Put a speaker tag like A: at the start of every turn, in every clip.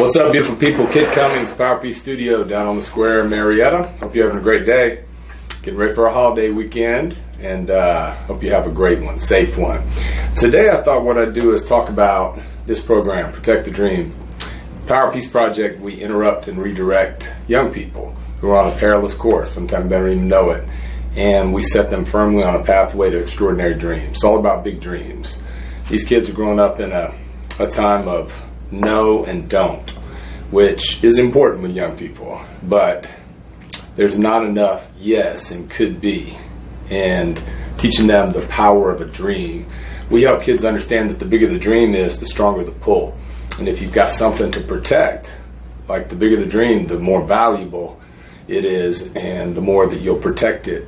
A: What's up, beautiful people? Kid Cummings, PowerPiece Studio down on the square in Marietta. Hope you're having a great day. Getting ready for a holiday weekend, and hope you have a great one, safe one. Today I thought what I'd do is talk about this program, Protect the Dream. PowerPiece Project, we interrupt and redirect young people who are on a perilous course. Sometimes they don't even know it. And we set them firmly on a pathway to extraordinary dreams. It's all about big dreams. These kids are growing up in a time of no and don't, which is important with young people, but there's not enough yes and could be, and teaching them the power of a dream. We help kids understand that the bigger the dream is, the stronger the pull. And if you've got something to protect, like the bigger the dream, the more valuable it is, and the more that you'll protect it.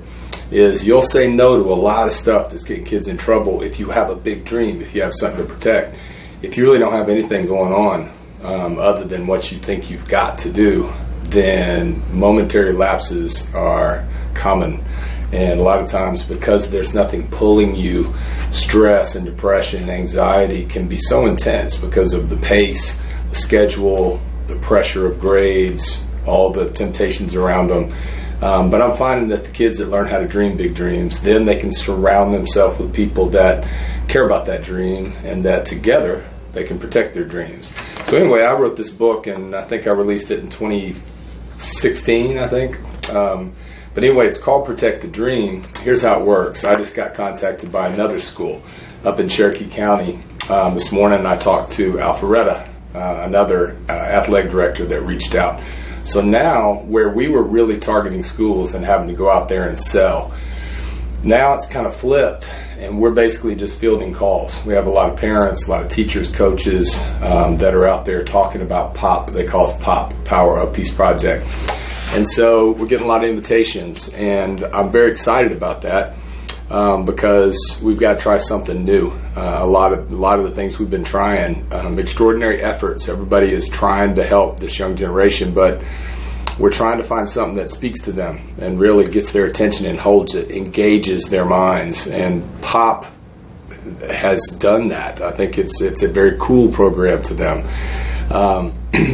A: Is you'll say no to a lot of stuff that's getting kids in trouble if you have a big dream, if you have something to protect. If you really don't have anything going on other than what you think you've got to do, then momentary lapses are common. And a lot of times, because there's nothing pulling you, stress and depression and anxiety can be so intense because of the pace, the schedule, the pressure of grades, all the temptations around them. But I'm finding that the kids that learn how to dream big dreams, then they can surround themselves with people that care about that dream, and that together they can protect their dreams. So anyway, I wrote this book, and I think I released it in 2016, I think. But anyway, it's called Protect the Dream. Here's how it works. I just got contacted by another school up in Cherokee County this morning. I talked to Alpharetta, another athletic director that reached out. So now, where we were really targeting schools and having to go out there and sell, now it's kind of flipped, and we're basically just fielding calls. We have a lot of parents, a lot of teachers, coaches that are out there talking about POP. They call us POP, Power Up Peace Project. And so we're getting a lot of invitations, and I'm very excited about that because we've got to try something new. A lot of the things we've been trying, extraordinary efforts. Everybody is trying to help this young generation, but we're trying to find something that speaks to them and really gets their attention and holds it, engages their minds. And POP has done that. I think it's a very cool program to them,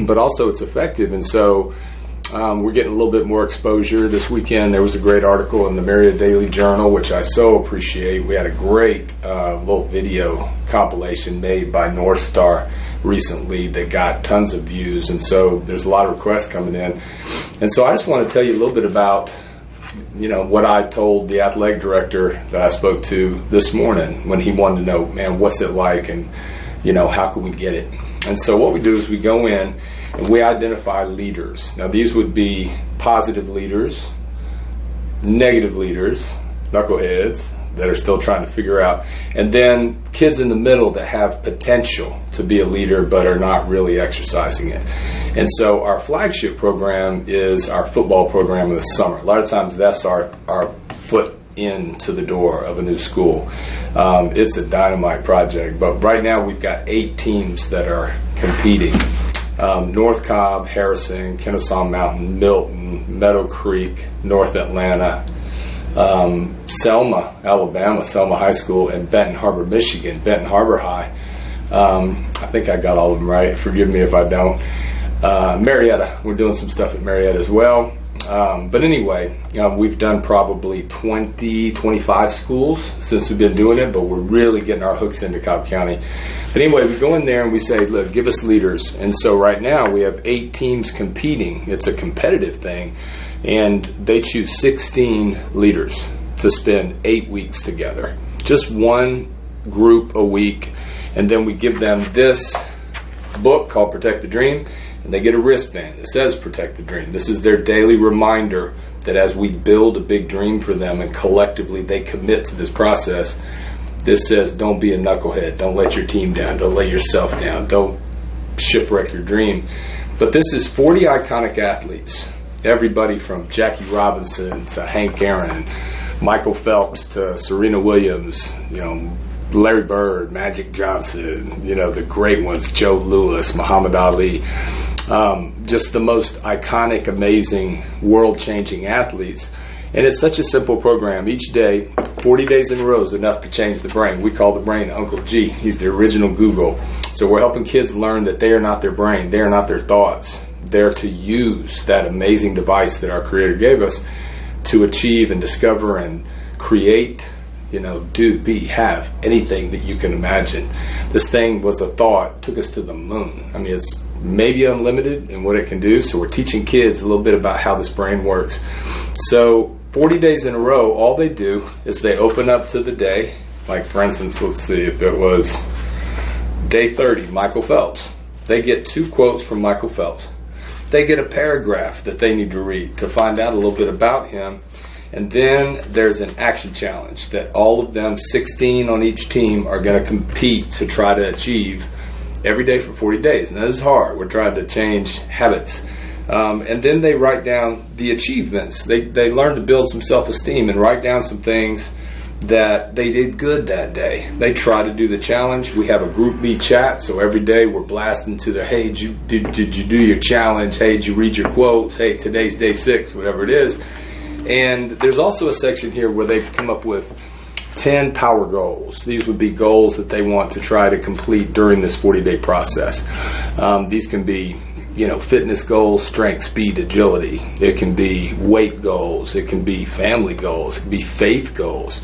A: but also it's effective. And so we're getting a little bit more exposure. This weekend there was a great article in the Marietta Daily Journal, which I so appreciate. We had a great little video compilation made by North Star recently that got tons of views, and so there's a lot of requests coming in. And so I just want to tell you a little bit about what I told the athletic director that I spoke to this morning when he wanted to know, man, what's it like, and how can we get it. And so what we do is we go in and we identify leaders. Now these would be positive leaders, negative leaders, knuckleheads that are still trying to figure out, and then kids in the middle that have potential to be a leader but are not really exercising it. And so our flagship program is our football program of the summer. A lot of times that's our foot into the door of a new school. It's a dynamite project, but right now we've got 8 teams that are competing. North Cobb, Harrison, Kennesaw Mountain, Milton, Meadow Creek, North Atlanta, Selma, Alabama, Selma High School, and Benton Harbor, Michigan, Benton Harbor High. I think I got all of them right. Forgive me if I don't. Marietta, we're doing some stuff at Marietta as well. But anyway, we've done probably 25 schools since we've been doing it, but we're really getting our hooks into Cobb County. But anyway, we go in there and we say, look, give us leaders. And so right now we have 8 teams competing. It's a competitive thing. And they choose 16 leaders to spend 8 weeks together. Just one group a week. And then we give them this book called Protect the Dream. And they get a wristband that says Protect the Dream. This is their daily reminder that as we build a big dream for them and collectively they commit to this process, this says don't be a knucklehead. Don't let your team down. Don't let yourself down. Don't shipwreck your dream. But this is 40 iconic athletes. Everybody from Jackie Robinson to Hank Aaron, Michael Phelps to Serena Williams, Larry Bird, Magic Johnson, the great ones, Joe Louis, Muhammad Ali. Just the most iconic, amazing, world-changing athletes. And it's such a simple program. Each day, 40 days in a row is enough to change the brain. We call the brain Uncle G. He's the original Google. So we're helping kids learn that they are not their brain. They are not their thoughts. They're to use that amazing device that our Creator gave us to achieve and discover and create, do, be, have anything that you can imagine. This thing was a thought, took us to the moon. I mean, it's maybe unlimited in what it can do. So we're teaching kids a little bit about how this brain works. So 40 days in a row, all they do is they open up to the day. Like, for instance, let's see if it was day 30, Michael Phelps. They get 2 quotes from Michael Phelps. They get a paragraph that they need to read to find out a little bit about him. And then there's an action challenge that all of them, 16 on each team, are going to compete to try to achieve every day for 40 days. And that is hard. We're trying to change habits. And then they write down the achievements. They learn to build some self-esteem and write down some things that they did good that day. They try to do the challenge. We have a group me chat, so every day we're blasting to their, hey, did you do your challenge? Hey, did you read your quotes? Hey, today's day 6, whatever it is. And there's also a section here where they come up with 10 power goals. These would be goals that they want to try to complete during this 40-day process. These can be fitness goals, strength, speed, agility. It can be weight goals. It can be family goals. It can be faith goals.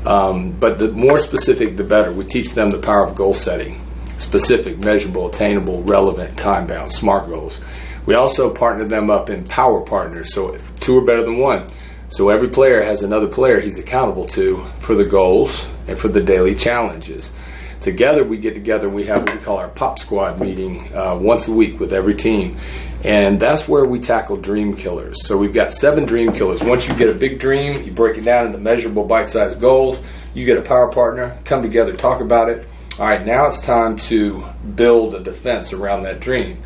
A: But the more specific, the better. We teach them the power of goal setting. Specific, measurable, attainable, relevant, time-bound, SMART goals. We also partner them up in power partners. So 2 are better than 1. So every player has another player he's accountable to for the goals and for the daily challenges. Together, we get together and we have what we call our Pop Squad meeting once a week with every team. And that's where we tackle dream killers. So we've got 7 dream killers. Once you get a big dream, you break it down into measurable bite-sized goals. You get a power partner, come together, talk about it. All right, now it's time to build a defense around that dream.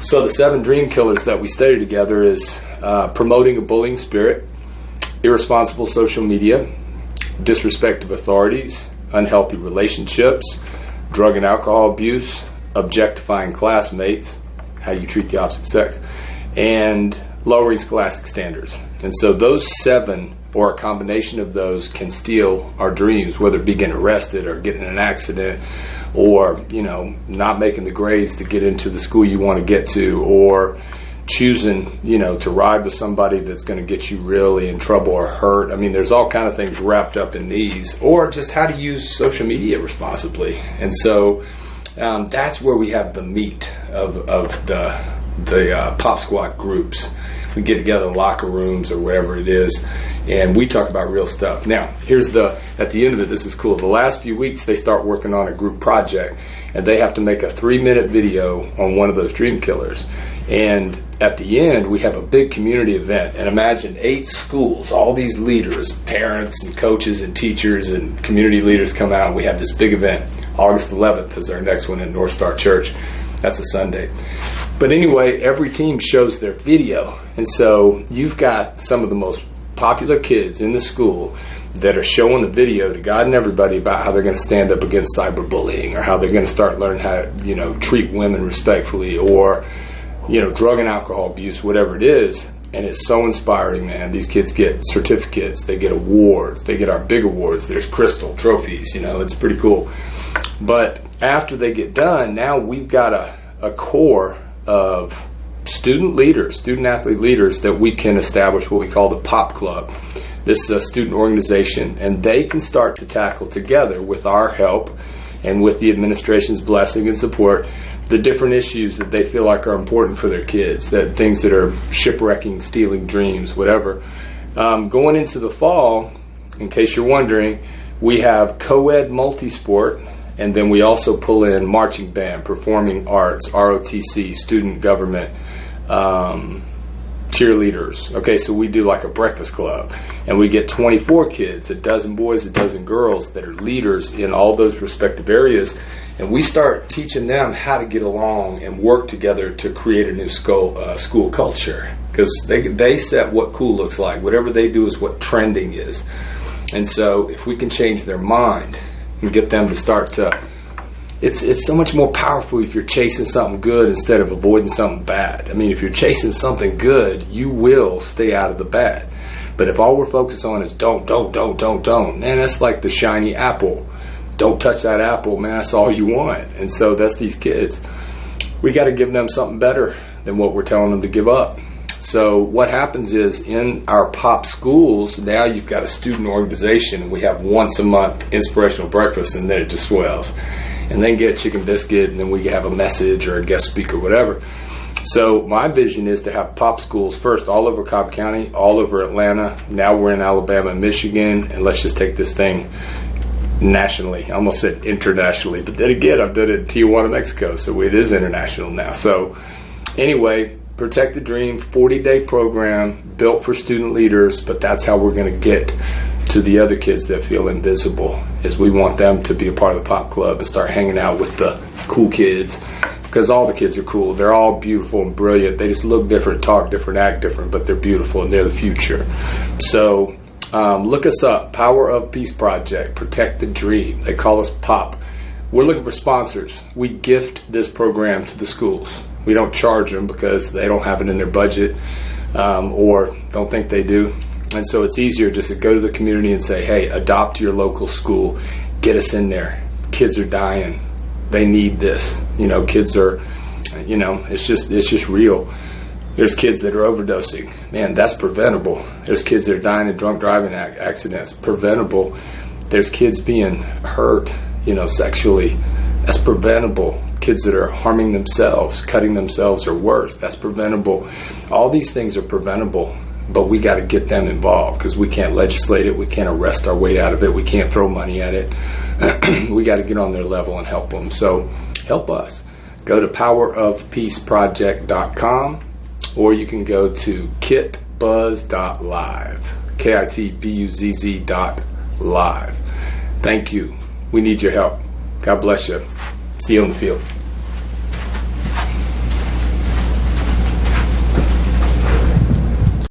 A: So the 7 dream killers that we study together is promoting a bullying spirit, irresponsible social media, disrespect of authorities, unhealthy relationships, drug and alcohol abuse, objectifying classmates, how you treat the opposite sex, and lowering scholastic standards. And so those 7, or a combination of those, can steal our dreams, whether it be getting arrested or getting in an accident, or not making the grades to get into the school you want to get to, or choosing to ride with somebody that's going to get you really in trouble or hurt. I mean, there's all kind of things wrapped up in these, or just how to use social media responsibly. And so that's where we have the meat of the Pop Squad groups. We get together in locker rooms or wherever it is, and we talk about real stuff. Now, at the end of it, this is cool. The last few weeks, they start working on a group project, and they have to make a 3-minute video on one of those dream killers. And at the end, we have a big community event. And imagine 8 schools, all these leaders, parents and coaches and teachers and community leaders come out. And we have this big event. August 11th is our next one in North Star Church. That's a Sunday. But anyway, every team shows their video. And so you've got some of the most popular kids in the school that are showing the video to God and everybody about how they're going to stand up against cyberbullying, or how they're going to start learning how to, treat women respectfully, or drug and alcohol abuse, whatever it is. And it's so inspiring, man. These kids get certificates, they get awards, they get our big awards. There's crystal trophies, it's pretty cool. But after they get done, now we've got a core of student athlete leaders that we can establish what we call the Pop Club. This is a student organization, and they can start to tackle together with our help and with the administration's blessing and support the different issues that they feel like are important for their kids, that things that are shipwrecking, stealing dreams, whatever. Going into the fall, in case you're wondering, we have co-ed multi-sport, and then we also pull in marching band, performing arts, ROTC, student government, cheerleaders. Okay, so we do like a breakfast club, and we get 24 kids, a dozen boys, a dozen girls that are leaders in all those respective areas. And we start teaching them how to get along and work together to create a new school culture. Because they set what cool looks like. Whatever they do is what trending is. And so if we can change their mind and get them to start to... It's so much more powerful if you're chasing something good instead of avoiding something bad. I mean, if you're chasing something good, you will stay out of the bad. But if all we're focused on is don't, man, that's like the shiny apple. Don't touch that apple, man, that's all you want. And so that's these kids. We got to give them something better than what we're telling them to give up. So what happens is in our pop schools, now you've got a student organization, and we have once a month inspirational breakfast, and then it just swells. And then get a chicken biscuit, and then we have a message or a guest speaker, whatever. So my vision is to have pop schools first all over Cobb County, all over Atlanta. Now we're in Alabama and Michigan, and let's just take this thing nationally. I almost said internationally, but then again, I've done it in Tijuana, Mexico, so it is international now. So anyway, Protect the Dream, 40-day program built for student leaders, but that's how we're going to get to the other kids that feel invisible, is we want them to be a part of the pop club and start hanging out with the cool kids, because all the kids are cool. They're all beautiful and brilliant. They just look different, talk different, act different, but they're beautiful and they're the future. So look us up, Power of Peace Project, Protect the Dream. They call us POP. We're looking for sponsors. We gift this program to the schools. We don't charge them because they don't have it in their budget or don't think they do. And so it's easier just to go to the community and say, hey, adopt your local school. Get us in there. Kids are dying. They need this. Kids are, it's just real. There's kids that are overdosing. Man, that's preventable. There's kids that are dying in drunk driving accidents. Preventable. There's kids being hurt, sexually. That's preventable. Kids that are harming themselves, cutting themselves, or worse. That's preventable. All these things are preventable, but we got to get them involved, because we can't legislate it. We can't arrest our way out of it. We can't throw money at it. We got to get on their level and help them. So help us. Go to powerofpeaceproject.com, or you can go to kitbuzz.live, KITBUZZ.live. Thank you. We need your help. God bless you. See you on the field.